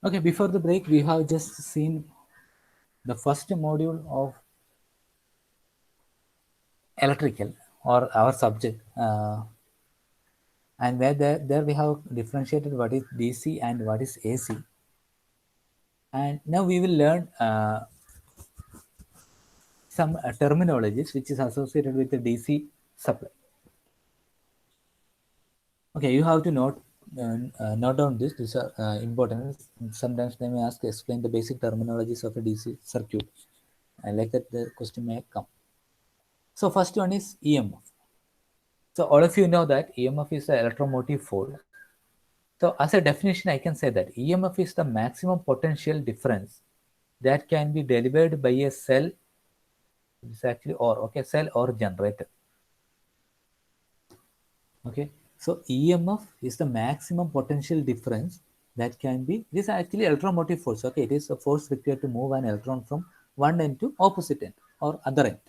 Okay, before the break, we have just seen the first module of electrical or our subject, and where there we have differentiated what is DC and what is AC. And now we will learn some terminologies which is associated with the DC supply. Okay, you have to note down this. These are important. Sometimes they may ask explain the basic terminologies of a DC circuit, and like that the question may come. So first one is EMF. So all of you know that EMF is the electromotive force. So as a definition, I can say that EMF is the maximum potential difference that can be delivered by a cell. It's actually cell or generator. Okay, so EMF is the maximum potential difference that can be. This is actually electromotive force. Okay, it is a force required to move an electron from one end to opposite end or other end.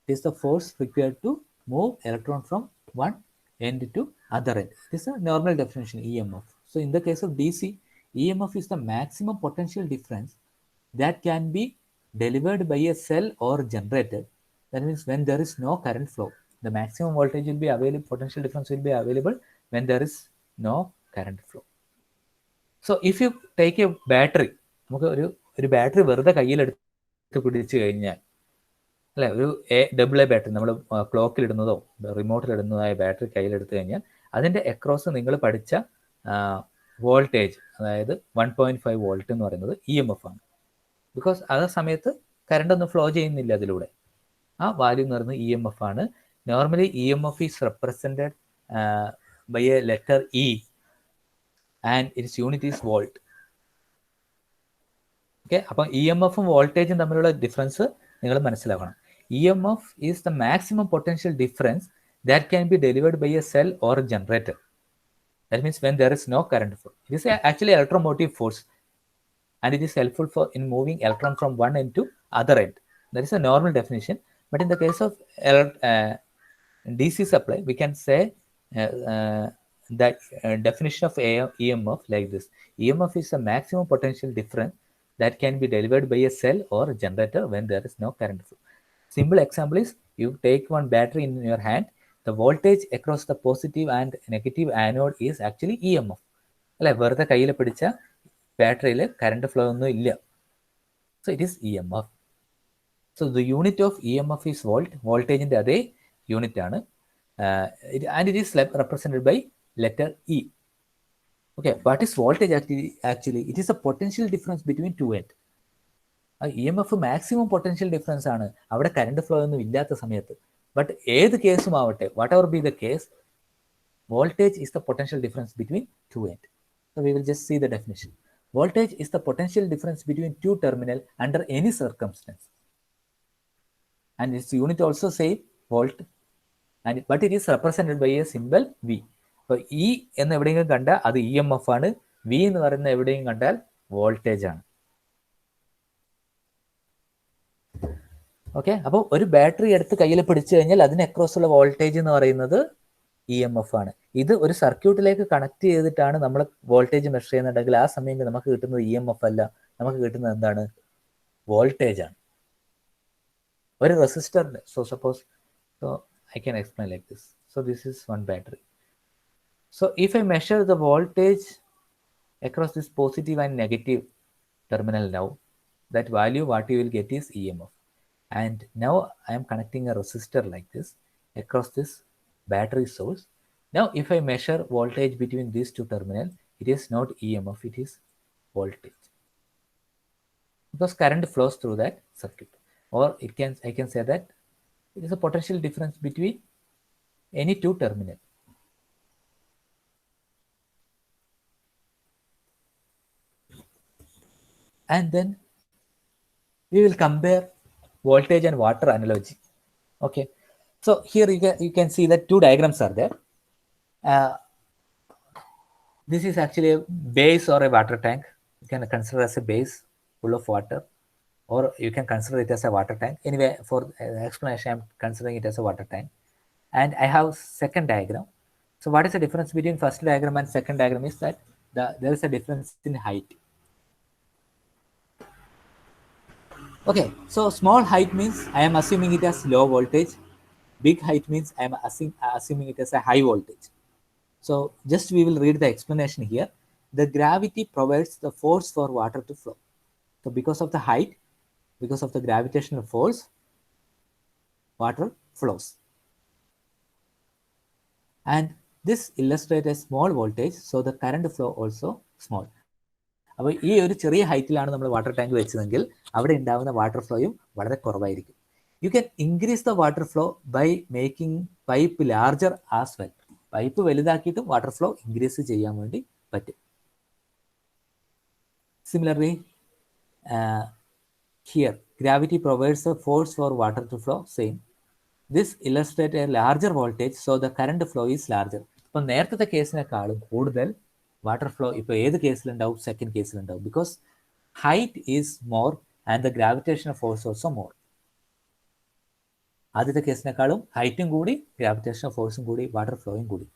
It is the force required to move electron from one end to other end. This is a normal definition EMF. So in the case of DC, EMF is the maximum potential difference that can be delivered by a cell or generator. That means when there is no current flow, the maximum voltage will be available, potential difference will be available when there is no current flow. So if you take a battery, നമുക്ക് ഒരു battery വെറുതെ കയ്യിലെടുത്ത് പിടിച്ചു കഴിഞ്ഞാൽ അല്ലെ, ഒരു double A battery നമ്മൾ ക്ലോക്കിലിടുന്നതോ റിമോട്ടിലിടുന്നതായ battery കയ്യിലെടുത്തു കഴിഞ്ഞാൽ അതിൻ്റെ അക്രോസ് നിങ്ങൾ പഠിച്ച വോൾട്ടേജ്, അതായത് 1.5 വോൾട്ട് എന്ന് പറയുന്നത് EMF ആണ്. ബിക്കോസ് ആ സമയത്ത് കറണ്ട് ഒന്നും ഫ്ലോ ചെയ്യുന്നില്ല അതിലൂടെ. ആ വാല്യൂ എന്ന് പറയുന്നത് EMF ആണ്. Normally EMF is represented by a letter E and it's unit is volt. Okay, അപ്പം EMFും വോൾട്ടേജും തമ്മിലുള്ള ഡിഫറൻസ് നിങ്ങൾ മനസ്സിലാക്കണം. EMF is the maximum potential difference that can be delivered by a cell or a generator. That means when there is no current flow. It is actually electromotive force, and it is helpful for in moving electron from one end to other end. That is a normal definition. But in the case of DC supply, we can say that definition of EMF like this. EMF is the maximum potential difference that can be delivered by a cell or a generator when there is no current flow. Simple example is you take one battery in your hand. The voltage across the positive and negative anode is actually EMF. അല്ലെ, വെറുതെ കയ്യിൽ പിടിച്ച ബാറ്ററിയിൽ current flow ഒന്നും ഇല്ല. So it is EMF. So the unit of EMF is volt. വോൾട്ടേജിന്റെ അതേ unit ആണ്. And it is represented by letter E. Okay, what is voltage actually? It is a potential difference between two ends. EMF maximum potential difference ആണ് അവിടെ current flow ഒന്നും ഇല്ലാത്ത സമയത്ത്. But ഏത് കേസും ആവട്ടെ, what ever B the case, voltage is the potential difference between two ends. So we will just see the definition. Voltage is the potential difference between two terminals under any circumstance. And its unit also say volt, but it is represented by a symbol V. അപ്പോൾ E എന്ന് എവിടെയെങ്കിലും കണ്ടാൽ അത് EMF ആണ്, V എന്ന് പറയുന്ന എവിടെയും കണ്ടാൽ വോൾട്ടേജ് ആണ്. ഓക്കെ, അപ്പോൾ ഒരു ബാറ്ററി എടുത്ത് കയ്യിൽ പിടിച്ചു കഴിഞ്ഞാൽ അതിന് അക്രോസ് ഉള്ള വോൾട്ടേജ് എന്ന് പറയുന്നത് EMF ആണ്. ഇത് ഒരു സർക്യൂട്ടിലേക്ക് കണക്ട് ചെയ്തിട്ടാണ് നമ്മൾ വോൾട്ടേജ് മെഷർ ചെയ്യുന്നുണ്ടെങ്കിൽ ആ സമയം നമുക്ക് കിട്ടുന്നത് EMF അല്ല, നമുക്ക് കിട്ടുന്നത് എന്താണ്? വോൾട്ടേജ് ആണ്. ഒരു റെസിസ്റ്ററിന്റെ, suppose I can explain like this. So this is one battery. So if I measure the voltage across this positive and negative terminal now, that value what you will get is EMF. And now I am connecting a resistor like this across this battery source. Now if I measure voltage between these two terminals, it is not EMF, it is voltage, because current flows through that circuit. Or I can say that it is a potential difference between any two terminals. And then we will compare voltage and water analogy. Okay, so here you can see that two diagrams are there. This is actually a base or a water tank. You can consider as a base full of water, or you can consider it as a water tank. Anyway, for explanation, I'm considering it as a water tank. And I have second diagram. So what is the difference between first diagram and second diagram is that there is a difference in height. Okay, so small height means I am assuming it as low voltage. Big height means I am assuming it as a high voltage. So just we will read the explanation here. The gravity provides the force for water to flow. So because of the height, because of the gravitational force, water flows. And this illustrates a small voltage, so the current flow also small. അപ്പോൾ ഈ ഒരു ചെറിയ ഹൈറ്റിലാണ് നമ്മൾ water tank വെച്ചതെങ്കിൽ അവിടെ ഉണ്ടാകുന്ന water ഫ്ലോയും വളരെ കുറവായിരിക്കും. You can increase the water flow by making pipe larger as well. Pipe വലുതാക്കിയിട്ടും വാട്ടർ ഫ്ലോ ഇൻക്രീസ് ചെയ്യാൻ വേണ്ടി പറ്റും. Similarly, here gravity provides a force for water to flow. Same. This illustrates a larger voltage, so the current flow is larger. അപ്പോൾ നേരത്തെ കേസിനേക്കാളും കൂടുതൽ water flow ഇപ്പോൾ ഏത് കേസിലുണ്ടാവും? സെക്കൻഡ് കേസിലുണ്ടാവും. Because height is more and the gravitation force also more. ആദ്യത്തെ കേസിനേക്കാളും ഹൈറ്റും കൂടി ഗ്രാവിറ്റേഷൻ ഫോഴ്സും കൂടി വാട്ടർ ഫ്ലോയും കൂടി.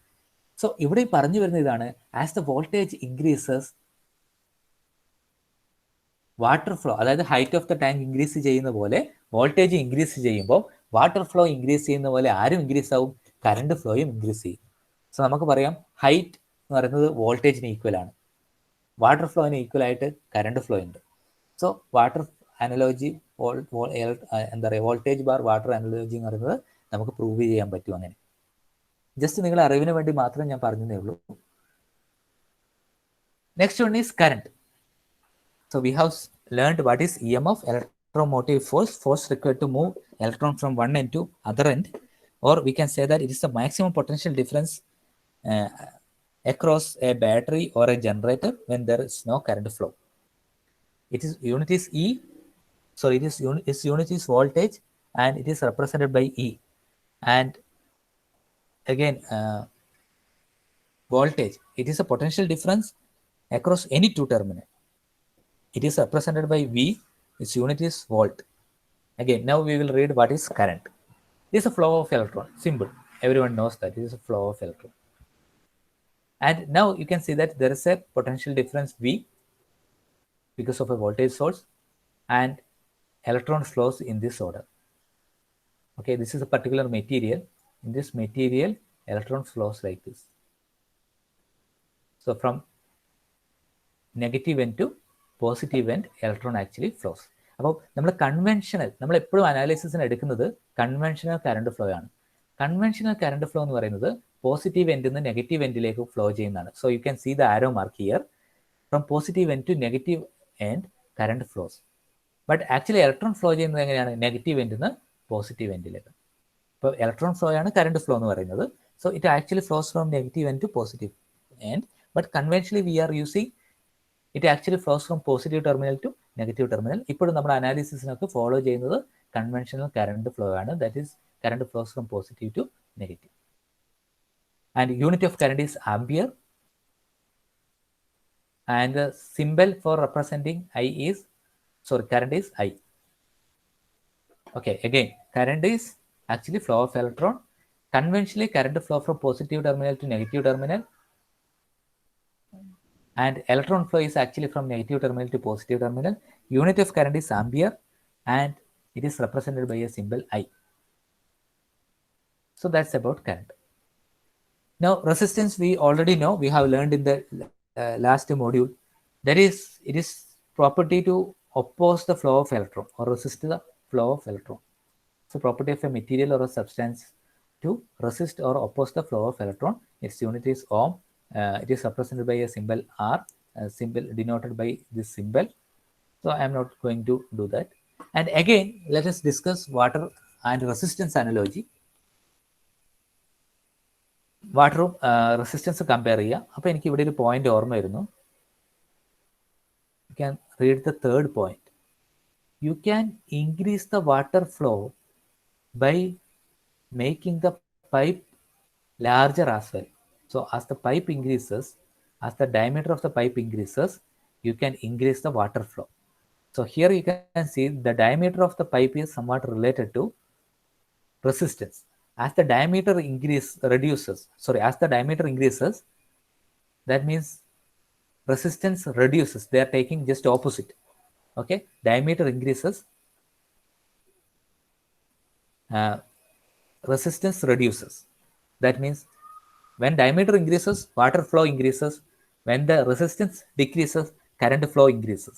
സോ ഇവിടെ പറഞ്ഞു വരുന്ന ഇതാണ്, as the voltage increases water flow, അതായത് height of the tank increase ചെയ്യുന്ന പോലെ വോൾട്ടേജ് ഇൻക്രീസ് ചെയ്യുമ്പോൾ വാട്ടർ ഫ്ലോ ഇൻക്രീസ് ചെയ്യുന്ന പോലെ ആരും ഇൻക്രീസ് ആവും? കറണ്ട് ഫ്ലോയും ഇൻക്രീസ് ചെയ്യും. സോ നമുക്ക് പറയാം ഹൈറ്റ് എന്ന് പറയുന്നത് വോൾട്ടേജിന് ഈക്വൽ ആണ്, വാട്ടർ ഫ്ലോയിന് ഈക്വൽ ആയിട്ട് കറണ്ട് ഫ്ലോ ഉണ്ട്. സോ വാട്ടർ അനലോജി, എന്താ പറയുക, വോൾട്ടേജ് ബാർ വാട്ടർ അനലോജി എന്ന് പറയുന്നത് നമുക്ക് പ്രൂവ് ചെയ്യാൻ പറ്റും. അങ്ങനെ ജസ്റ്റ് നിങ്ങളുടെ അറിവിന് വേണ്ടി മാത്രം ഞാൻ പറഞ്ഞതേ ഉള്ളൂ. Next one is current. So we have learned what is EMF, electromotive force required to move electron from one end to other end, or we can say that it is the maximum potential difference across a battery or a generator when there is no current flow. Its unit is E. So its unit is voltage, and it is represented by E. And again, voltage, it is a potential difference across any two terminals. It is represented by V. Its unit is volt. Again, now we will read what is current. This is a flow of electron. Simple. Everyone knows that this is a flow of electron. And now you can see that there is a potential difference V because of a voltage source, and electron flows in this order. Okay, this is a particular material. In this material, electron flows like this. So from negative end to positive end electron actually flows. അപ്പോൾ നമ്മൾ conventional, നമ്മൾ എപ്പോഴും അനാലിസിസിന് എടുക്കുന്നത് conventional current flow ആണ്. Conventional current flow എന്ന് പറയുന്നത് positive എൻഡിൽ നിന്ന് നെഗറ്റീവ് എൻഡിലേക്ക് ഫ്ലോ ചെയ്യുന്നതാണ്. So you can see the arrow mark here. From positive end to negative end current flows. But actually electron flow ചെയ്യുന്നത് എങ്ങനെയാണ്? നെഗറ്റീവ് എൻഡിൽ നിന്ന് പോസിറ്റീവ് എൻഡിലേക്ക്. ഇപ്പോൾ ഇലക്ട്രോൺ ഫ്ലോ ആണ് കറണ്ട് ഫ്ലോ എന്ന് പറയുന്നത്. So it actually flows from negative end to positive end. But conventionally we are using it actually flows from positive terminal to negative terminal. ഇപ്പോഴും നമ്മുടെ അനാലിസിസിനൊക്കെ ഫോളോ ചെയ്യുന്നത് കൺവെൻഷണൽ കറണ്ട് ഫ്ലോ ആണ്. That is current flows from positive to negative. And unit of current is ampere. And the symbol for representing I is, sorry, current is I. Okay, again, current is actually flow of electron. Conventionally, current flow from positive terminal to negative terminal. And electron flow is actually from negative terminal to positive terminal. Unit of current is ampere, and it is represented by a symbol I. So that's about current. Now resistance we already know, we have learned in the last module. That is, it is property to oppose the flow of electron or resist the flow of electron. So property of a material or a substance to resist or oppose the flow of electron. Its unit is ohm. It is represented by a symbol R, a symbol denoted by this symbol. So I am not going to do that. And again, let us discuss water and resistance analogy. വാട്ടറും resistance compare ചെയ്യുക. അപ്പോൾ എനിക്ക് ഇവിടെ ഒരു point ഓർമ്മ വരുന്നു. You can read the third point. You can increase the water flow by making the pipe larger as well. So as the pipe increases, as the diameter of the pipe increases, you can increase the water flow. So here you can see the diameter of the pipe is somewhat related to resistance. As the diameter increases, that means resistance reduces. They are taking just opposite. Okay, diameter increases, resistance reduces. That means when diameter increases, water flow increases. When the resistance decreases, current flow increases.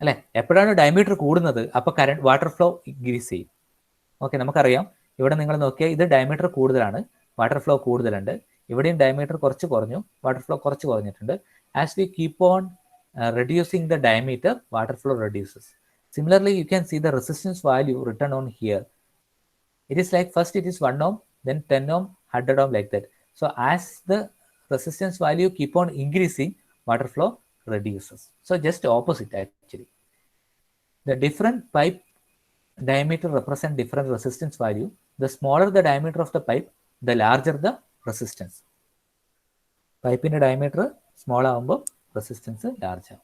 അല്ലേ? എപ്പോഴാണ് diameter കൂടുന്നത് അപ്പോൾ current water flow increase ചെയ്യും. Okay, നമുക്കറിയാം ഇവിടെ നിങ്ങൾ നോക്കിയാൽ ഇത് ഡയമീറ്റർ കൂടുതലാണ്, വാട്ടർ ഫ്ലോ കൂടുതലുണ്ട്. ഇവിടെയും ഡയമീറ്റർ കുറച്ച് കുറഞ്ഞു, വാട്ടർ ഫ്ലോ കുറച്ച് കുറഞ്ഞിട്ടുണ്ട്. As we keep on reducing the diameter, water flow reduces. Similarly, you can see the resistance value written on here. It is like first it is 1 ohm, then 10 ohm, 100 ohm, like that. So as the resistance value keep on increasing, water flow reduces. So just opposite actually. The different pipe diameter represent different resistance value. The smaller the diameter of the pipe, the larger the resistance. Pipe in a diameter small ആകുമ്പോൾ resistance large ആവും.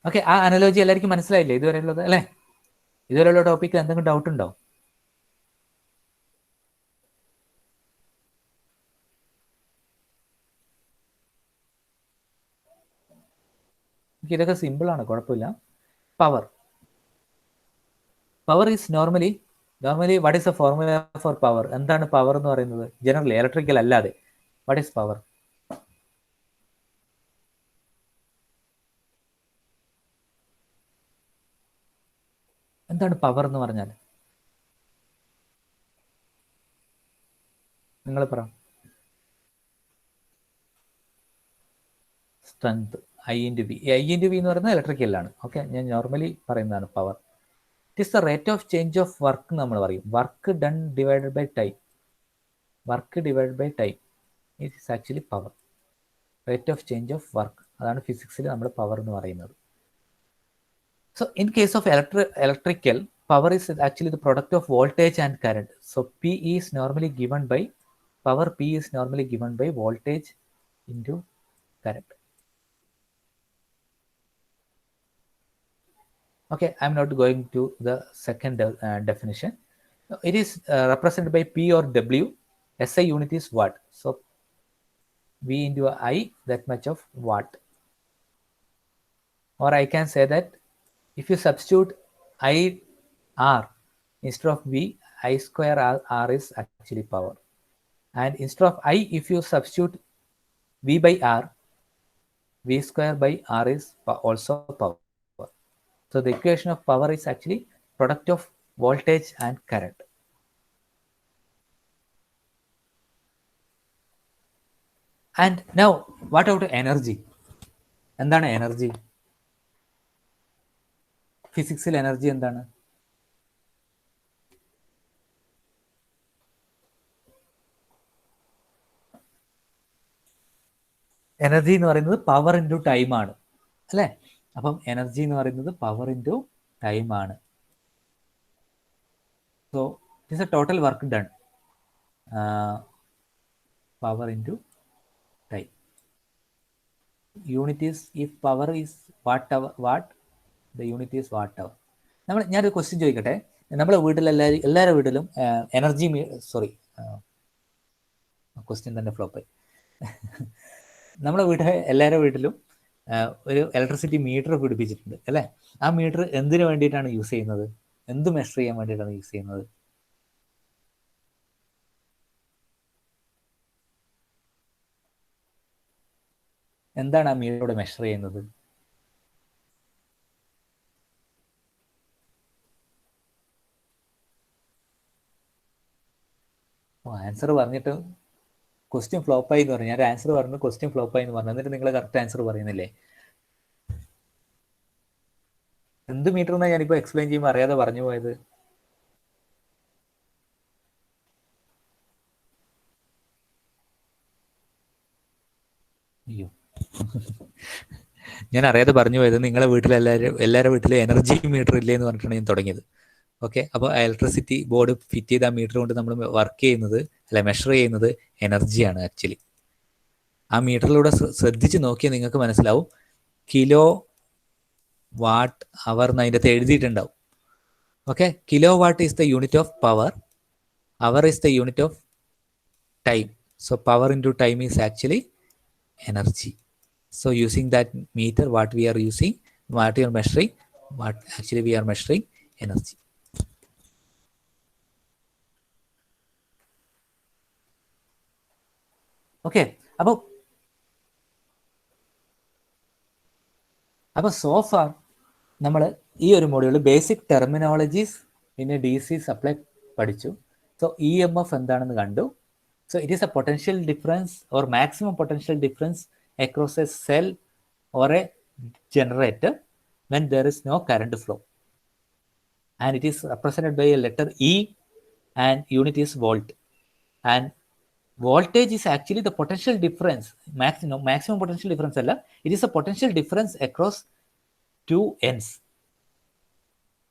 Okay, ആ analogy എല്ലാവർക്കും മനസ്സിലായില്ലേ ഇതുവരെയുള്ളത് അല്ലേ? ഇതുവരെയുള്ള ടോപ്പിക്കിൽ എന്തെങ്കിലും doubt ഉണ്ടോ? ഇതൊക്കെ സിമ്പിളാണ്, കുഴപ്പമില്ല. Power is normally what is the formula for power? എന്താണ് പവർ എന്ന് പറയുന്നത്? ജനറലി ഇലക്ട്രിക്കൽ അല്ലാതെ വാട്ട് ഈസ് പവർ? എന്താണ് പവർ എന്ന് പറഞ്ഞാൽ? നിങ്ങൾ പറ. Strength, I into V. I into V എന്ന് പറയുന്നത് ഇലക്ട്രിക്കലാണ്. ഓക്കെ, ഞാൻ നോർമലി പറയുന്നതാണ് power. It is the rate of change of work നമ്മൾ പറയും. Work done divided by time. Work divide by time it is actually power. Rate of change of work, അതാണ് ഫിസിക്സിൽ നമ്മൾ power എന്ന് പറയുന്നത്. So in case of electrical, power is actually the product of voltage and current. So P is normally given by power. P is normally given by voltage into current. Okay, I'm not going to the second definition. It is represented by P or W. SI unit is watt. So V into I, that much of watt. Or I can say that if you substitute IR instead of V, I square R is actually power. And instead of I, if you substitute V by R, V square by R is also power. So the equation of power is actually product of voltage and current. And now, what about energy? എന്താണ് energy? ഫിസിക്സിൽ energy എന്താണ്? Energy എന്ന് പറയുന്നത് power into time ആണ് അല്ലേ? അപ്പം energy എന്ന് പറയുന്നത് power into time ആണ്. So it is a total work done, power into time. Unit is, if power is watt, the unit is watt hour. ഞാനൊരു ക്വസ്റ്റ്യൻ ചോദിക്കട്ടെ. നമ്മുടെ എല്ലാവരുടെ വീട്ടിലും എനർജി ക്വസ്റ്റ്യൻ തന്നെ ഫ്ലോപ്പായി. നമ്മുടെ എല്ലാവരുടെ വീട്ടിലും ഒരു ഇലക്ട്രിസിറ്റി മീറ്റർ പിടിപ്പിച്ചിട്ടുണ്ട് അല്ലേ? ആ മീറ്റർ എന്തിനു വേണ്ടിയിട്ടാണ് യൂസ് ചെയ്യുന്നത്? എന്ത് മെഷർ ചെയ്യാൻ വേണ്ടിയിട്ടാണ് യൂസ് ചെയ്യുന്നത്? എന്താണ് ആ മീറ്ററോട് മെഷർ ചെയ്യുന്നത്? ആൻസർ പറഞ്ഞിട്ട് ക്വസ്റ്റ്യൻ ഫ്ലോപ്പായി എന്ന് പറഞ്ഞു. ഞാൻ ആൻസർ പറഞ്ഞു, ക്വസ്റ്റ്യൻ ഫ്ലോപ്പായി എന്ന് പറഞ്ഞു. എന്നിട്ട് നിങ്ങൾ കറക്റ്റ് ആൻസർ പറയുന്നില്ലേ? എന്ത് മീറ്റർ എന്നാണ് ഞാനിപ്പോൾ എക്സ്പ്ലെയിൻ ചെയ്യുമ്പോൾ അറിയാതെ പറഞ്ഞു പോയത്? അയ്യോ, ഞാൻ അറിയാതെ പറഞ്ഞു പോയത്. നിങ്ങളെ എല്ലാവരുടെ വീട്ടിലും എനർജി മീറ്റർ ഇല്ലേ എന്ന് പറഞ്ഞിട്ടാണ് ഞാൻ തുടങ്ങിയത്. ഓക്കെ, അപ്പോൾ ഇലക്ട്രിസിറ്റി ബോർഡ് ഫിറ്റ് ചെയ്ത ആ മീറ്റർ കൊണ്ട് നമ്മൾ വർക്ക് ചെയ്യുന്നത്, അല്ല മെഷർ ചെയ്യുന്നത് എനർജിയാണ് ആക്ച്വലി. ആ മീറ്ററിലൂടെ ശ്രദ്ധിച്ച് നോക്കിയാൽ നിങ്ങൾക്ക് മനസ്സിലാവും കിലോ വാട്ട് അവർ എന്ന് അതിൻ്റെ അകത്ത് എഴുതിയിട്ടുണ്ടാവും. Okay, kilowatt is the unit of power, hour is the unit of time. So power into time is actually energy. So using that meter, what we are using, what we are measuring, what actually we are measuring energy. Okay, അപ്പോൾ so far നമ്മൾ ഈ ഒരു module basic terminologies പിന്നെ D C supply പഠിച്ചു. So E M F എന്താണെന്ന് കണ്ടു. So it is A potential difference or maximum potential difference across A cell or A generator when there is no current flow, and it is represented by a letter E and unit is volt, and voltage is actually the potential difference, maximum potential difference alla, it is a potential difference across two ends,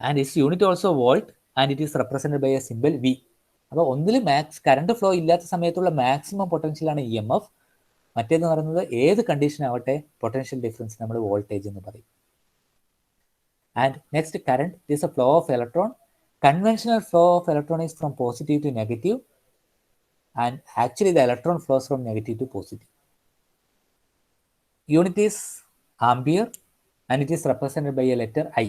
and its unit also volt, and it is represented by a symbol V. അപ്പോൾ ഒന്നിൽ current flow ഇല്ലാത്ത സമയത്തുള്ള maximum പൊട്ടൻഷ്യലാണ് E M F. മറ്റേന്ന് പറയുന്നത് ഏത് condition ആവട്ടെ potential difference നമ്മൾ voltage എന്ന് പറയും. And next, current is a flow of electron. Conventional flow of electron is from positive to negative, and actually the electron flows from negative to positive. Unit is ampere, and it is represented by a letter I.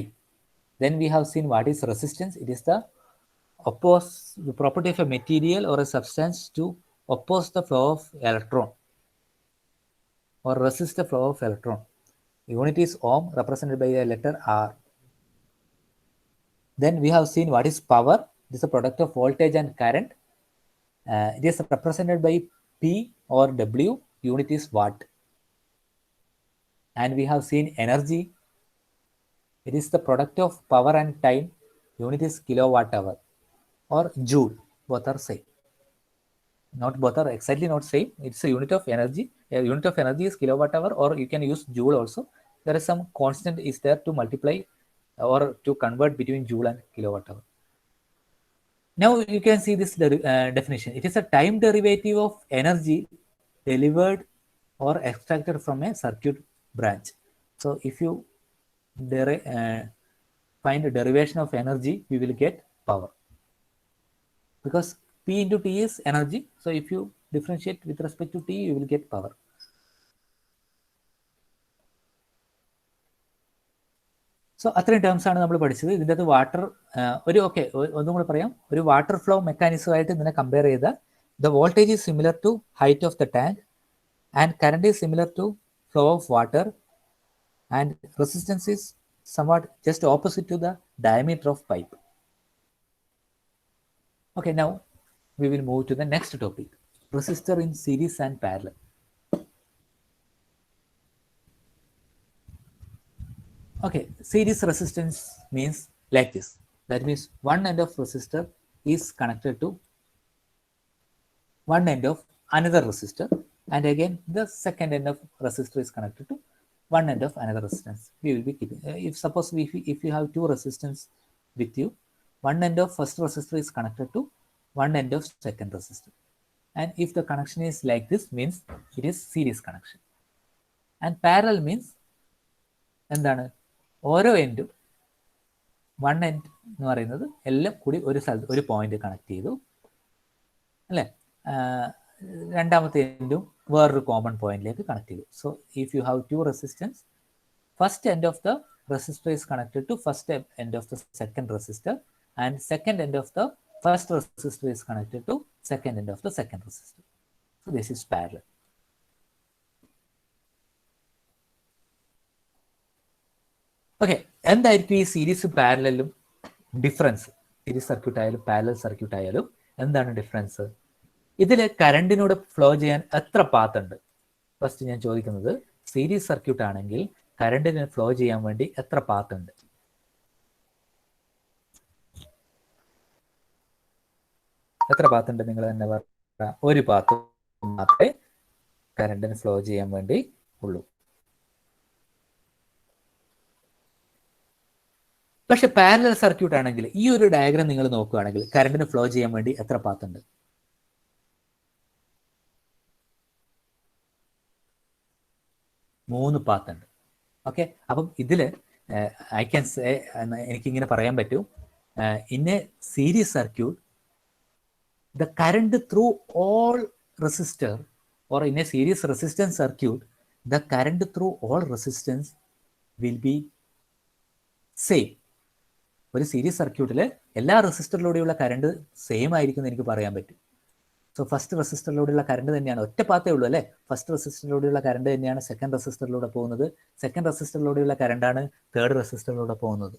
Then we have seen what is resistance. It is the property of a material or a substance to oppose the flow of electron or resist the flow of electron. Unit is ohm, represented by a letter R. Then we have seen what is power. It is a product of voltage and current. It is represented by P or W. Unit is watt. And we have seen energy. It is the product of power and time. Unit is kilowatt hour or joule. Both are same. Not both are exactly not same. It's a unit of energy. A unit of energy is kilowatt hour, or you can use joule also. There is some constant is there to multiply or to convert between joule and kilowatt hour. Now you can see this definition. It is a time derivative of energy delivered or extracted from a circuit branch. So if you find a derivation of energy, we will get power, because P into T is energy. So if you differentiate with respect to T, you will get power. So അത്രയും terms ആണ് നമ്മൾ പഠിച്ചത്. ഇതിൻ്റെ അകത്ത് water ഒന്നും കൂടെ പറയാം. ഒരു വാട്ടർ ഫ്ലോ മെക്കാനിസമായിട്ട് ഇതിനെ കമ്പയർ ചെയ്താൽ the voltage is similar to height of the tank, and current is similar to flow of water, and resistance is somewhat just opposite to the diameter of pipe. Okay, now we will move to the next topic, resistor in series and parallel. Okay, series resistance means like this. That means one end of resistor is connected to one end of another resistor, and again the second end of resistor is connected to one end of another resistance. We will be keeping, if suppose if you have two resistance with you, one end of first resistor is connected to one end of second resistor, and if the connection is like this, means it is series connection. And parallel means എന്താണ്, ഓരോ എൻഡും one end എന്ന് പറയുന്നത് എല്ലാം കൂടി ഒരു സ്ഥലത്ത് ഒരു point connect ചെയ്തു അല്ലേ, രണ്ടാമത്തെ എൻഡും വേറൊരു കോമൺ പോയിന്റിലേക്ക് കണക്ട് ചെയ്തു. So if you have two resistance, first end of the resistor is connected to first end of the second resistor, and second end of the first resistor is connected to second end of the second resistor. So this is parallel. Okay, എന്തായിരിക്കും ഈ സീരീസും പാരലലും difference? Series circuit ആയാലും parallel circuit ആയാലും എന്താണ് difference? ഇതിൽ കറണ്ടിനോട് flow ചെയ്യാൻ എത്ര path ഉണ്ട്? ഫസ്റ്റ് ഞാൻ ചോദിക്കുന്നത്, സീരീസ് സർക്യൂട്ട് ആണെങ്കിൽ കറണ്ടിന് ഫ്ലോ ചെയ്യാൻ വേണ്ടി എത്ര പാത്ത് ഉണ്ട്? എത്ര പാത്ത് ഉണ്ട്? നിങ്ങൾ തന്നെ പറയാം. ഒരു പാത്ത് മാത്രമേ കറണ്ടിന് ഫ്ലോ ചെയ്യാൻ വേണ്ടി ഉള്ളൂ. പക്ഷെ പാരലൽ സർക്യൂട്ട് ആണെങ്കിൽ ഈ ഒരു ഡയഗ്രാം നിങ്ങൾ നോക്കുകയാണെങ്കിൽ കറണ്ടിന് ഫ്ലോ ചെയ്യാൻ വേണ്ടി എത്ര പാത്ത് ഉണ്ട്? 3 പാത്ത് ഉണ്ട്. ഓക്കെ, അപ്പം ഇതിൽ ഐ ക്യാൻ സേ, എനിക്കിങ്ങനെ പറയാൻ പറ്റും, in A series circuit the current through all resistor or in a series resistance circuit, the current through all resistance will be same. ഒരു സീരീസ് സർക്യൂട്ടിൽ എല്ലാ റെസിസ്റ്ററിലൂടെയുള്ള കറണ്ട് സെയിം ആയിരിക്കും എന്ന് എനിക്ക് പറയാൻ പറ്റും. സോ ഫസ്റ്റ് റെസിസ്റ്ററിലൂടെയുള്ള കറണ്ട് തന്നെയാണ്, ഒറ്റ പാത്തേ ഉള്ളൂ അല്ലേ, ഫസ്റ്റ് റെസിസ്റ്ററിലൂടെയുള്ള കറണ്ട് തന്നെയാണ് സെക്കൻഡ് റെസിസ്റ്ററിലൂടെ പോകുന്നത്, സെക്കൻഡ് റെസിസ്റ്ററിലൂടെയുള്ള കറണ്ടാണ് തേർഡ് റെസിസ്റ്ററിലൂടെ പോകുന്നത്.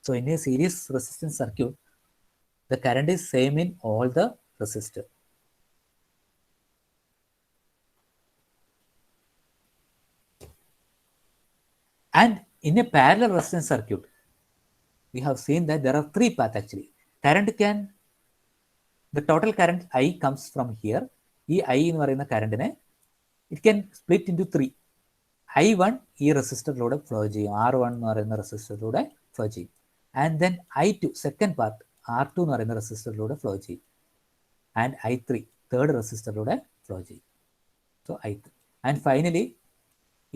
So in A series resistance circuit the current is same in all the resistor. And in a parallel resistance circuit, we have seen that there are three paths actually. The total current I comes from here. ഈ I എന്ന് പറയുന്ന കറണ്ടിനെ it can split into three. I1 ഈ റെസിസ്റ്ററിലൂടെ flow ചെയ്യും, R1 എന്ന് പറയുന്ന റെസിസ്റ്ററിലൂടെ flow ചെയ്യും. And then I2 second part R2 എന്ന് പറയുന്ന റെസിസ്റ്ററിലൂടെ ഫ്ലോ ചെയ്യും. ആൻഡ് I3 തേർഡ് റെസിസ്റ്ററിലൂടെ ഫ്ലോ ചെയ്യും. So I3. ആൻഡ് ഫൈനലി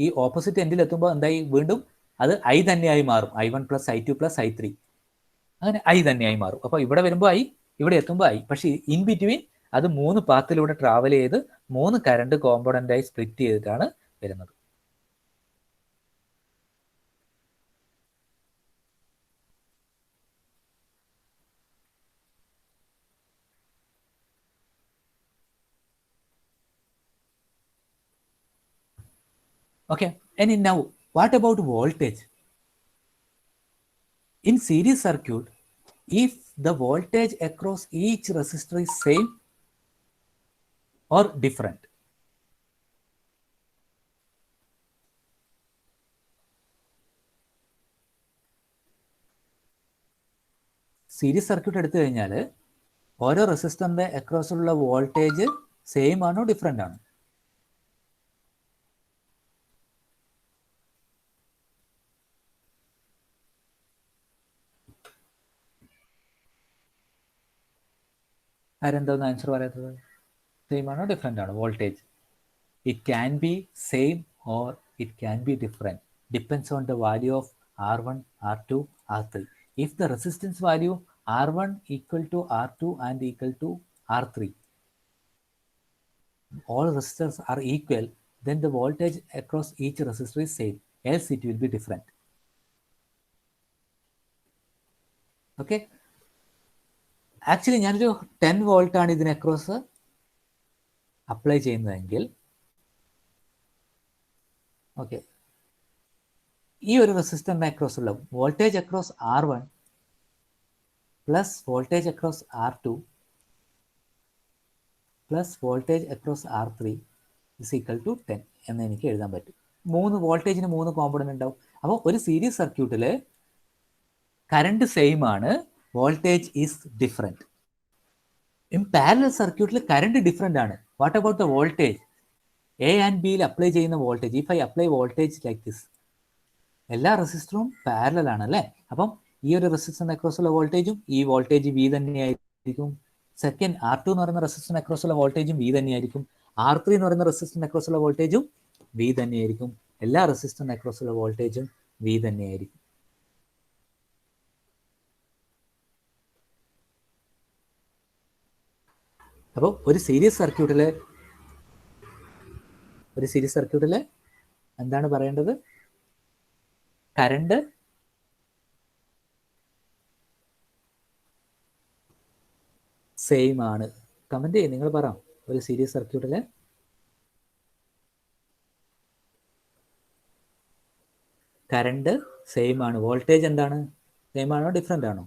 ഈ ഓപ്പോസിറ്റ് എൻഡിൽ എത്തുമ്പോൾ എന്തായി, വീണ്ടും അത് I തന്നെയായി മാറും. I1 plus I2 plus I3 അങ്ങനെ I തന്നെയായി മാറും. അപ്പോൾ ഇവിടെ വരുമ്പോൾ I, ഇവിടെ എത്തുമ്പോൾ I. പക്ഷേ ഇൻ ബിറ്റ്വീൻ അത് മൂന്ന് പാത്തിലൂടെ ട്രാവൽ ചെയ്ത് മൂന്ന് കറണ്ട് കോമ്പണൻ്റായി സ്പ്ലിറ്റ് ചെയ്തിട്ടാണ് വരുന്നത്. Okay, and now what about voltage? In series circuit, if the voltage across each resistor is same or different, series circuit എടുത്തു കഴിഞ്ഞാൽ ഓരോ റെസിസ്റ്ററിന്റെ അക്രോസ് ഉള്ള വോൾട്ടേജ് സെയിം ആണോ ഡിഫറെൻ്റ് ആണോ? ആരെന്താന്ന് ആൻസർ പറയാത്തത്? സെയിം ആണോ ഡിഫറെൻ്റ് ആണോ voltage? It can be same or it can be different, depends on the value of R1, R2, R3. If the resistance value R1 equal to R2 and equal to R3, all resistors are equal, then the voltage across each resistor is same, else it will be different. Okay, actually ഞാനൊരു 10 volt ആണ് ഇതിന് across apply ചെയ്യുന്നതെങ്കിൽ, okay, ഈ ഒരു റെസിസ്റ്ററിന്റെ across ഉള്ള voltage across R1 plus voltage across R2 plus voltage across R3 is equal to 10 എന്ന് എനിക്ക് എഴുതാൻ പറ്റും. മൂന്ന് വോൾട്ടേജിന് മൂന്ന് കോമ്പണന്റ് ഉണ്ടാവും. അപ്പോൾ ഒരു സീരീസ് സർക്യൂട്ടിൽ കറണ്ട് സെയിം ആണ്, voltage is different. In parallel സർക്യൂട്ടിൽ കറണ്ട് ഡിഫറെൻ്റ് ആണ്. What about the voltage? A and ബിയിൽ അപ്ലൈ ചെയ്യുന്ന voltage, if I apply voltage like this, എല്ലാ റെസിസ്റ്ററും പാരലൽ ആണ് അല്ലേ? അപ്പം ഈ ഒരു റെസിസ്റ്ററിന് അക്രോസ് ഉള്ള വോൾട്ടേജും ഈ വോൾട്ടേജ് വി തന്നെയായിരിക്കും. സെക്കൻഡ് R2 എന്ന് പറയുന്ന റെസിസ്റ്ററിന് അക്രോസ് ഉള്ള വോൾട്ടേജും വി തന്നെയായിരിക്കും. R3 എന്ന് പറയുന്ന റെസിസ്റ്ററിന് അക്രോസ് ഉള്ള വോൾട്ടേജും വി തന്നെയായിരിക്കും. എല്ലാ റെസിസ്റ്ററിന് അക്രോസ് ഉള്ള വോൾട്ടേജും വി തന്നെയായിരിക്കും. അപ്പോൾ ഒരു സീരീസ് സർക്യൂട്ടിൽ എന്താണ് പറയേണ്ടത്? കറണ്ട് സെയിം ആണ്. കമന്റ് ചെയ്യും, നിങ്ങൾ പറ. ഒരു സീരീസ് സർക്യൂട്ടിൽ കറണ്ട് സെയിം ആണ്, വോൾട്ടേജ് എന്താണ്? സെയിം ആണോ ഡിഫറെൻ്റ് ആണോ?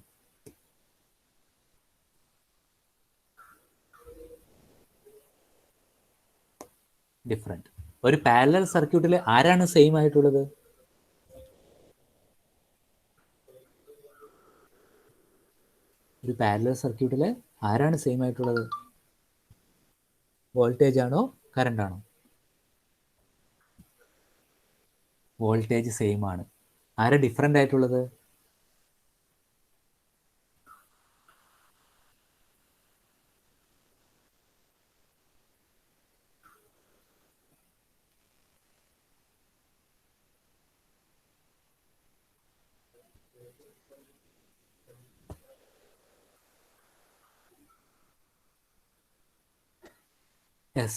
ഡിഫറെൻറ്റ്. ഒരു പാരലൽ സർക്യൂട്ടിൽ ആരാണ് സെയിം ആയിട്ടുള്ളത്? ഒരു പാരലൽ സർക്യൂട്ടിൽ ആരാണ് സെയിം ആയിട്ടുള്ളത്? വോൾട്ടേജ് ആണോ കറണ്ട് ആണോ? വോൾട്ടേജ് സെയിം ആണ്. ആരാ ഡിഫറെൻ്റ് ആയിട്ടുള്ളത്? Yes,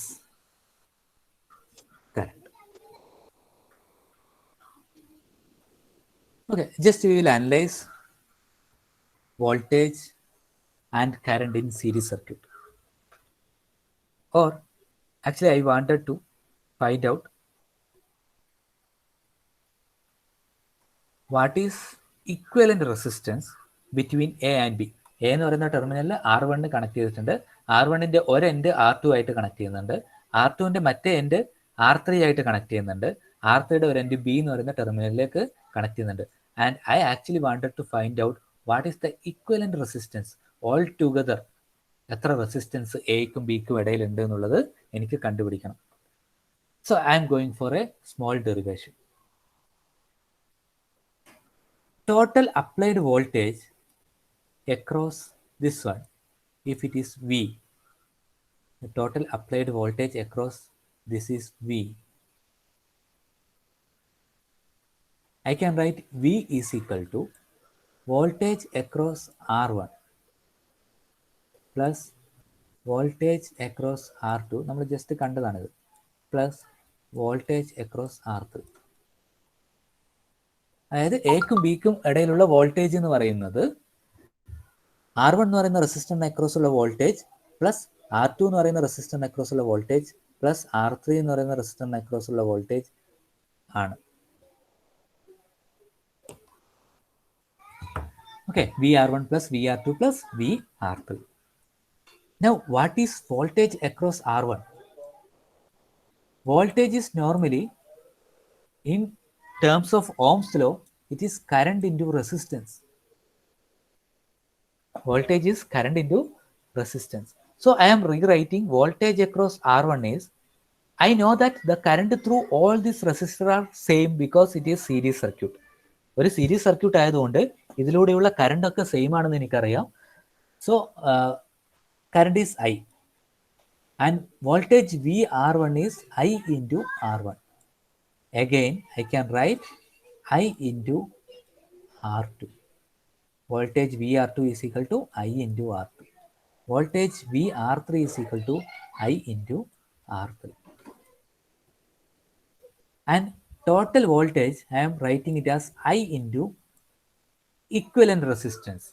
correct. Okay, just we will analyze voltage and current in series circuit. Or actually I wanted to find out what is equivalent resistance between A and B. A എന്ന് പറയുന്ന ടെർമിനലിൽ R1 connect ചെയ്തിട്ടുണ്ട്. R1ന്റെ ഒരു end R2 ആയിട്ട് connect ചെയ്യുന്നുണ്ട്. R2ന്റെ മറ്റേ end R3 ആയിട്ട് connect ചെയ്യുന്നുണ്ട്. R3യുടെ ഒരു എൻഡ് B എന്ന് പറയുന്ന ടെർമിനലിലേക്ക് കണക്ട് ചെയ്യുന്നുണ്ട്. And I actually wanted to find out what is the equivalent resistance all together. എത്ര റെസിസ്റ്റൻസ് എക്കും ബിക്കും ഇടയിലുണ്ട് എന്നുള്ളത് എനിക്ക് കണ്ടുപിടിക്കണം. So I am going for a small derivation. Total applied voltage across this one, if it is V, the total applied voltage across this is V. I can write V is equal to voltage across R1 plus voltage across R2, നമ്മൾ just കണ്ടതാണിത്, plus voltage across R3. അതായത് എക്കും ബിക്കും ഇടയിലുള്ള voltage എന്ന് പറയുന്നത് R1 എന്ന് പറയുന്ന റെസിസ്റ്ററിന് across ഉള്ള വോൾട്ടേജ് പ്ലസ് R2 എന്ന് പറയുന്ന റെസിസ്റ്ററിന് അക്രോസ് ഉള്ള വോൾട്ടേജ് പ്ലസ് R3 എന്ന് പറയുന്ന റെസിസ്റ്ററിന് അക്രോസ് ഉള്ള വോൾട്ടേജ് ആണ്. Okay, VR1 plus VR2 plus VR3. Now what is voltage across R1? Voltage is normally, in terms of Ohm's law, it is current into resistance. Voltage is current into resistance. So I am rewriting voltage across R1 is, I know that the current through all these resistors are same because it is series circuit. ഒരു series circuit ആയതുകൊണ്ട് ഇതിലൂടെയുള്ള current ഒക്കെ same ആണെന്ന് എനിക്കറിയാം. So current is I and voltage VR1 is I into R1. Again I can write I into R2. Voltage VR2 is equal to I into R2. Voltage VR3 is equal to I into R3. And total voltage I am writing it as I into equivalent resistance.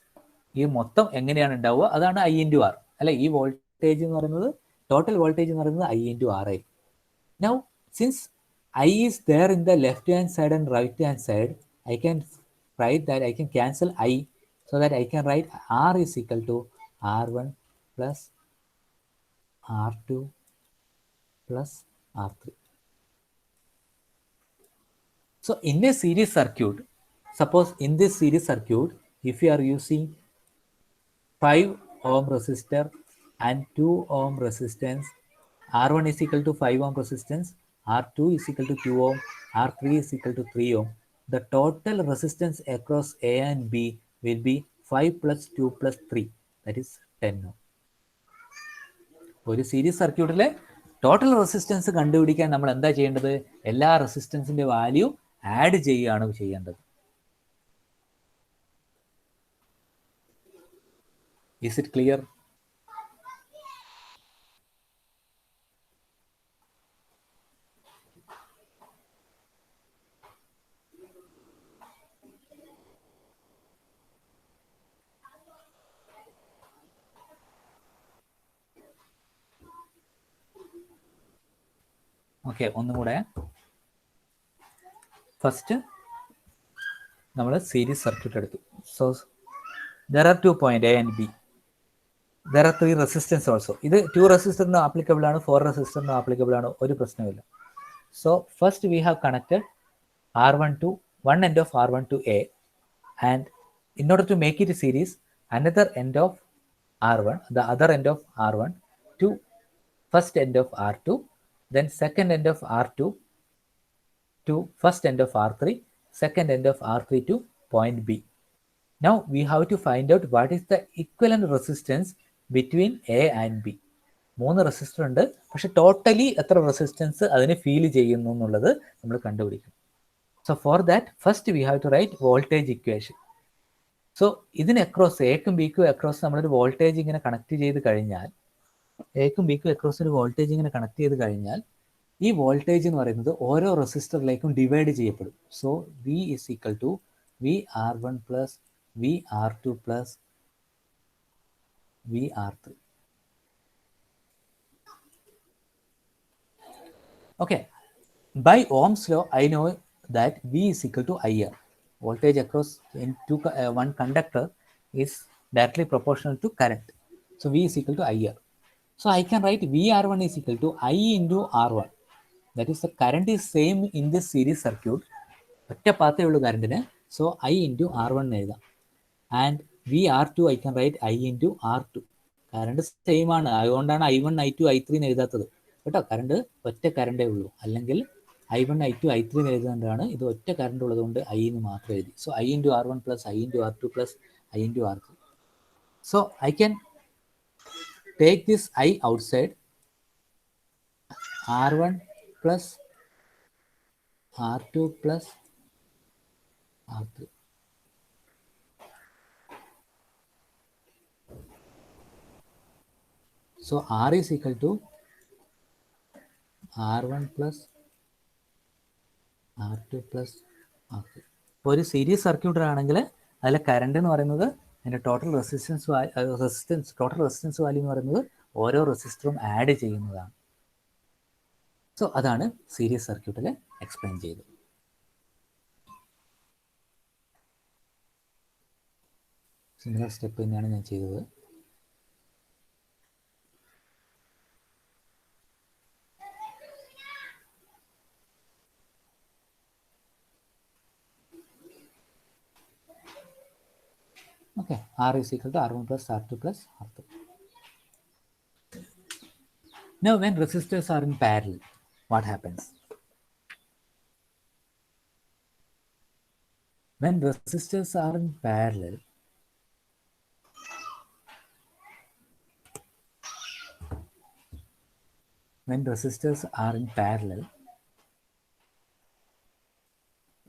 ഈ മൊത്തം എങ്ങനെയാണ് ഉണ്ടാവുക അതാണ് I into R അല്ലെ. ഈ voltage എന്ന് പറയുന്നത്, total voltage എന്ന് പറയുന്നത് I into R ആയിരിക്കും. Now since I is there in the left hand side and right hand side, I can write that I can cancel I, so that I can write R is equal to R1 plus R2 plus R3. So in a series circuit, suppose in this series circuit, if you are using 5 ohm resistor and 2 ohm resistance, R1 is equal to 5 ohm resistance, R2 is equal to 2 ohm, R3 is equal to 3 ohm. The total resistance across A and B will be 5 plus 2 plus 3, that is 10 ohm. ഒരു series സർക്യൂട്ടിലെ total resistance കണ്ടുപിടിക്കാൻ നമ്മൾ എന്താ ചെയ്യേണ്ടത്? എല്ലാ റെസിസ്റ്റൻസിന്റെ value add ചെയ്യുകയാണ് ചെയ്യേണ്ടത്. Is it clear? ഓക്കെ, ഒന്നും കൂടെ. ഫസ്റ്റ് നമ്മൾ സീരീസ് സർക്യൂട്ട് എടുത്തു. So there are 2 points A and B. There are 3 resistance also. ഇത് 2 റെസിസ്റ്ററിനും ആപ്ലിക്കബിൾ ആണ്, 4 റെസിസ്റ്ററിനും ആപ്ലിക്കബിൾ ആണ്, ഒരു പ്രശ്നമില്ല. So first we have connected R1 to one end of R1 to A, and in order to make it a series, another end of R1, the other end of R1 to first end of R2, then second end of R2 to first end of R3, second end of R3 to point B. Now we have to find out what is the equivalent resistance between A and B. 3 resistor ഉണ്ട്, പക്ഷെ totally എത്ര resistance അതിന് feel ചെയ്യുന്നു എന്നുള്ളത് നമ്മൾ കണ്ടുപിടിക്കണം. So for that first we have to write voltage equation. സോ ഇതിന് അക്രോസ് എക്കും ബിക്കും അക്രോസ് നമ്മളൊരു വോൾട്ടേജ് ഇങ്ങനെ കണക്ട് ചെയ്ത് കഴിഞ്ഞാൽ എക്കും ബിക്കും അക്രോസ് ഒരു വോൾട്ടേജ് ഇങ്ങനെ കണക്ട് ചെയ്ത് കഴിഞ്ഞാൽ ഈ വോൾട്ടേജ് എന്ന് പറയുന്നത് ഓരോ റെസിസ്റ്ററിലേക്കും ഡിവൈഡ് ചെയ്യപ്പെടും. So V is equal to VR1 plus VR2 plus VR3. Okay, by Ohm's law, I know that V is equal to IR. Voltage across into one conductor is directly proportional to current. So V is equal to IR. So I can write VR1 is equal to I into R1. That is, the current is same in this series circuit. ഒറ്റ പാത്തേ ഉള്ളൂ കറണ്ടിന്. So I into R1 എഴുതാം. And VR2 I can write I into R2. Current same ആണ്, അതുകൊണ്ടാണ് I1 I2 I3 എന്ന് എഴുതാത്തത് കേട്ടോ. Current ഒറ്റ കറണ്ടേ ഉള്ളൂ. അല്ലെങ്കിൽ I1 I2 I3 എന്ന് എഴുതുന്നതാണ്. ഇത് ഒറ്റ കറണ്ട് ഉള്ളതുകൊണ്ട് I എന്ന് മാത്രം എഴുതി. So I into R1 plus I into R2 plus I into R3. So I can take this I outside. R1 plus R2 plus R3. So R is equal to R1 plus R2 plus R3. ഇപ്പോൾ ഒരു series സർക്യൂട്ടർ ആണെങ്കിൽ അതിലെ current എന്ന് പറയുന്നത് അതിൻ്റെ total resistance value എന്ന് പറയുന്നത് ഓരോ റെസിസ്റ്ററും ആഡ് ചെയ്യുന്നതാണ്. സോ അതാണ് സീരീസ് സർക്യൂട്ടിൽ എക്സ്പ്ലെയിൻ ചെയ്തത്. സിമിലർ സ്റ്റെപ്പ് തന്നെയാണ് ഞാൻ ചെയ്തത്. Okay, R is equal to R1 plus R2 plus R3. Now, when resistors are in parallel, what happens? When resistors are in parallel,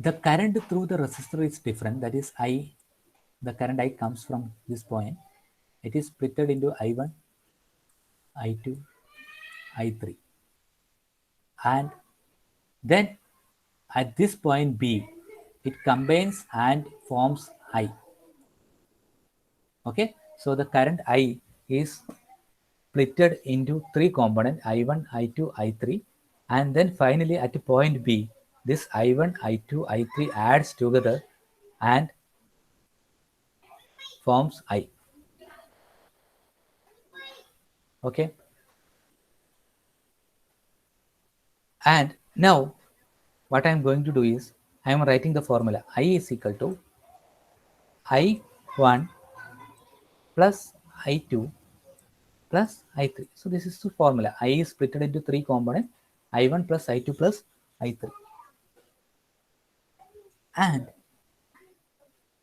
the current through the resistor is different. That is, the current I comes from this point. It is splitted into I1, I2, I3. And then at this point B, it combines and forms I. Okay, so the current I is splitted into three components, I1, I2, I3. And then finally at point B, this I1, I2, I3 adds together and forms I. Okay. And now what I am going to do is I am writing the formula. I is equal to I1 plus I2 plus I3. So this is the formula. I is split into three components, I1 plus I2 plus I3. And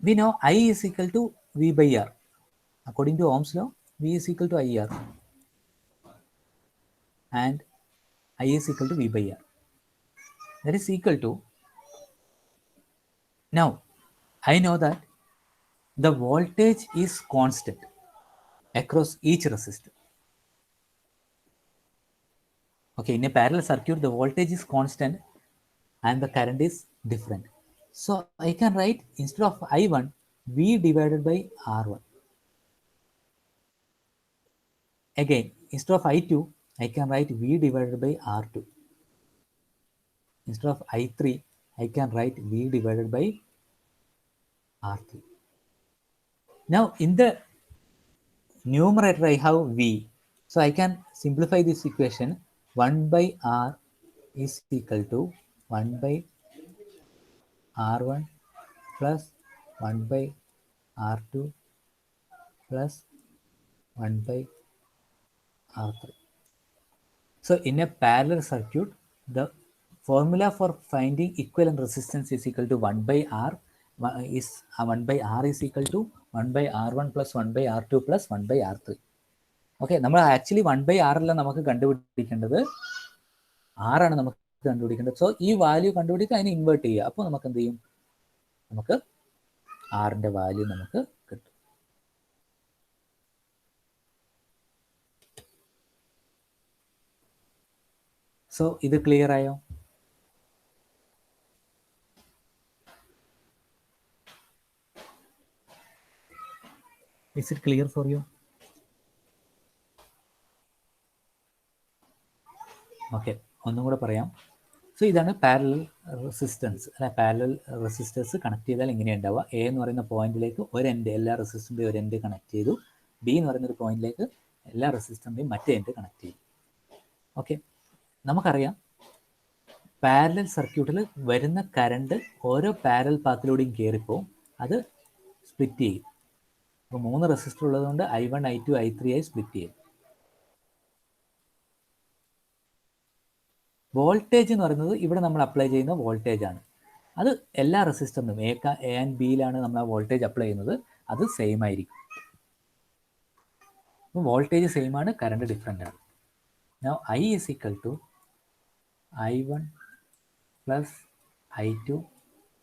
we know I is equal to V by R. According to Ohm's law, V is equal to IR. And I is equal to V by R. That is equal to, now I know that the voltage is constant across each resistor. Okay, in a parallel circuit, the voltage is constant and the current is different. So I can write, instead of I1, V divided by R1. Again, instead of I2, I can write V divided by R2. Instead of I3, I can write V divided by R3. Now in the numerator, I have V. So I can simplify this equation. 1 by R is equal to 1 by R1 plus 1 by R2 plus 1 by R3. So in a parallel circuit, the formula for finding equivalent resistance is equal to 1 by R is 1 by R is equal to 1 by R1 plus 1 by R2 plus 1 by R3. Okay, നമ്മൾ actually 1 by R അല്ല നമുക്ക് കണ്ടുപിടിക്കേണ്ടത്, R ആണ് നമുക്ക് കണ്ടുപിടിക്കേണ്ടത്. So ഈ value കണ്ടുപിടിക്കുക, അതിനെ ഇൻവേർട്ട് ചെയ്യുക. അപ്പോൾ നമുക്ക് എന്ത് ചെയ്യും, നമുക്ക് ആറിൻ്റെ വാല്യൂ നമുക്ക് കിട്ടും. സോ ഇത് ക്ലിയർ ആയോ? Is it clear for you? Okay, ഒന്നും കൂടെ പറയാം. സോ ഇതാണ് പാരലൽ റെസിസ്റ്റൻസ് അല്ലെ. പാരലൽ റെസിസ്റ്റൻസ് കണക്ട് ചെയ്താൽ ഇങ്ങനെ ഉണ്ടാവുക. എ എന്ന് പറയുന്ന പോയിന്റിലേക്ക് ഒരു എൻഡ്, എല്ലാ റെസിസ്റ്ററിൻ്റെയും ഒരു എൻഡ് കണക്ട് ചെയ്തു. ബി എന്ന് പറയുന്ന ഒരു പോയിന്റിലേക്ക് എല്ലാ റെസിസ്റ്ററിൻ്റെയും മറ്റേ എൻഡ് കണക്ട് ചെയ്തു. ഓക്കെ, നമുക്കറിയാം പാരലൽ സർക്യൂട്ടിൽ വരുന്ന കറണ്ട് ഓരോ പാരലൽ പാത്തിലൂടെയും കയറിപ്പോവും, അത് സ്പ്ലിറ്റ് ചെയ്യും. അപ്പോൾ 3 റെസിസ്റ്റർ ഉള്ളതുകൊണ്ട് I1, I2, I3 ആയി സ്പ്ലിറ്റ് ചെയ്യും. വോൾട്ടേജ് എന്ന് പറയുന്നത് ഇവിടെ നമ്മൾ അപ്ലൈ ചെയ്യുന്ന വോൾട്ടേജ് ആണ്. അത് എല്ലാ റെസിസ്റ്ററിനും എ ആൻഡ് ബിയിലാണ് നമ്മൾ ആ വോൾട്ടേജ് അപ്ലൈ ചെയ്യുന്നത്, അത് സെയിം ആയിരിക്കും. അപ്പോൾ വോൾട്ടേജ് സെയിം ആണ്, കറണ്ട് ഡിഫറെൻ്റ് ആണ്. Now I is equal to I1 plus I2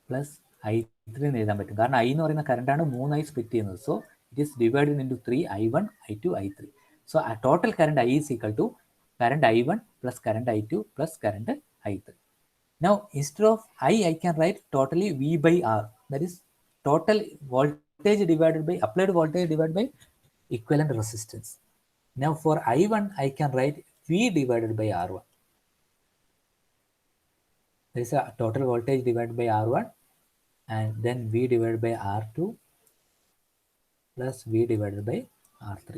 plus I3 എന്ന് എഴുതാൻ പറ്റും. കാരണം I എന്ന് പറയുന്ന കറണ്ടാണ് 3 സ്പ്ലിറ്റ് ചെയ്യുന്നത്. So it is divided into 3, I1, I2, I3. സോ ആ total current I is equal to current I1 plus current I2 plus current I3. Now instead of I can write totally V by R, that is total voltage divided by applied voltage divided by equivalent resistance. Now for I1 I can write V divided by R1. There is a total voltage divided by R1 and then V divided by R2 plus V divided by R3.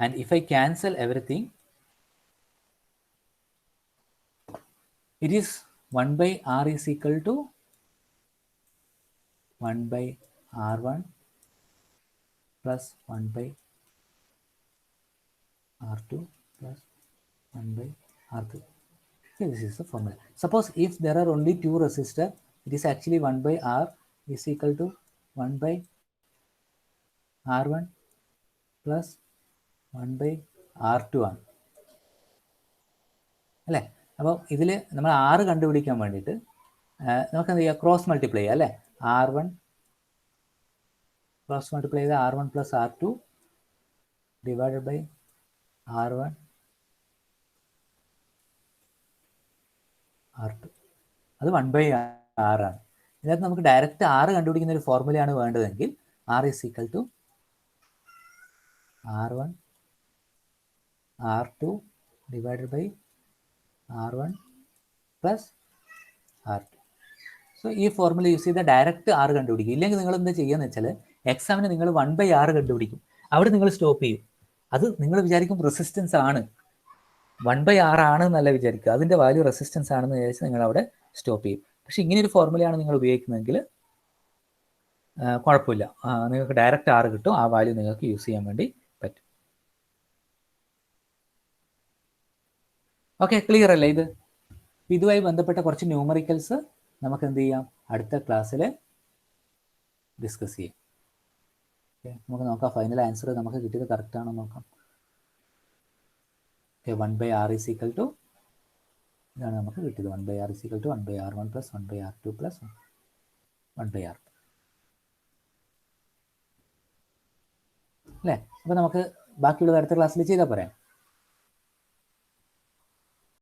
And if I cancel everything, it is 1 by R is equal to 1 by R1 plus 1 by R2 plus 1 by R3. Okay, this is the formula. Suppose if there are only 2 resistors, it is actually 1 by R is equal to 1 by R1 plus 1 by R2 ആണ് അല്ലേ. അപ്പോൾ ഇതിൽ നമ്മൾ R കണ്ടുപിടിക്കാൻ വേണ്ടിയിട്ട് നമുക്ക് എന്ത് ചെയ്യുക, ക്രോസ് മൾട്ടിപ്ലൈ ചെയ്യുക അല്ലേ. R1 ക്രോസ് മൾട്ടിപ്ലൈ ചെയ്ത് R1 plus R2 divided by R1 R2, അത് 1 by R ആണ്. ഇതിനകത്ത് നമുക്ക് ഡയറക്റ്റ് R കണ്ടുപിടിക്കുന്ന ഒരു ഫോർമുലയാണ് വേണ്ടതെങ്കിൽ R is equal to R1 R2 divided by R1 plus R2. So ഈ ഫോർമുല യൂസ് ചെയ്താൽ ഡയറക്റ്റ് R കണ്ടുപിടിക്കും. ഇല്ലെങ്കിൽ നിങ്ങൾ എന്താ ചെയ്യുകയെന്ന് വെച്ചാൽ എക്സാമിന് നിങ്ങൾ 1 by R കണ്ടുപിടിക്കും, അവിടെ നിങ്ങൾ സ്റ്റോപ്പ് ചെയ്യും. അത് നിങ്ങൾ വിചാരിക്കും റെസിസ്റ്റൻസ് ആണ്, 1 by R ആണ് എന്നല്ല വിചാരിക്കുക, അതിൻ്റെ വാല്യൂ റെസിസ്റ്റൻസ് ആണെന്ന് വിചാരിച്ച് നിങ്ങൾ അവിടെ സ്റ്റോപ്പ് ചെയ്യും. പക്ഷേ ഇങ്ങനെ ഒരു ഫോർമുലയാണ് നിങ്ങൾ ഉപയോഗിക്കുന്നതെങ്കിൽ കുഴപ്പമില്ല, നിങ്ങൾക്ക് ഡയറക്റ്റ് R കിട്ടും, ആ വാല്യൂ നിങ്ങൾക്ക് യൂസ് ചെയ്യാൻ വേണ്ടി പറ്റും. ഓക്കെ, ക്ലിയർ അല്ലേ ഇത്? ഇതുമായി ബന്ധപ്പെട്ട കുറച്ച് ന്യൂമറിക്കൽസ് നമുക്ക് എന്ത് ചെയ്യാം, അടുത്ത ക്ലാസ്സിൽ ഡിസ്കസ് ചെയ്യാം. ഓക്കെ, നമുക്ക് നോക്കാം ഫൈനൽ ആൻസർ നമുക്ക് കിട്ടിയത് കറക്റ്റ് ആണോ നോക്കാം. Okay, 1 by R is equal to ഇതാണ് നമുക്ക് കിട്ടിയത്. 1 by R is equal to 1 by R1 plus 1 by R2 plus 1 by R. അല്ലേ? അപ്പോൾ നമുക്ക് ബാക്കിയുള്ളത് അടുത്ത ക്ലാസ്സിൽ ചെയ്താൽ പറയാം.